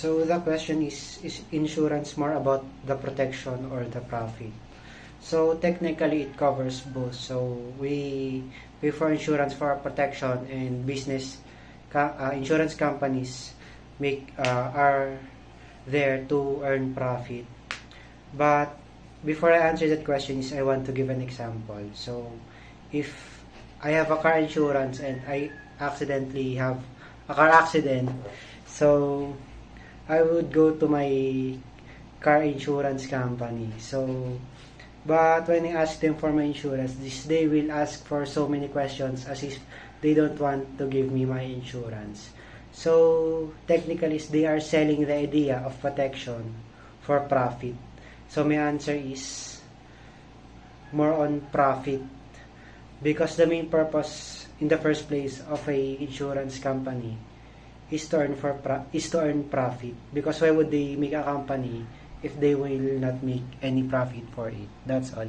So the question is insurance more about the protection or the profit? So technically it covers both. So we pay for insurance for protection, and insurance companies are there to earn profit. But before I answer that question, I want to give an example. So if I have a car insurance and I accidentally have a car accident, so I would go to my car insurance company. But when I ask them for my insurance, they will ask for so many questions as if they don't want to give me my insurance. So technically, they are selling the idea of protection for profit. So my answer is more on profit, because the main purpose in the first place of a insurance company is to earn profit. Because why would they make a company if they will not make any profit for it? That's all.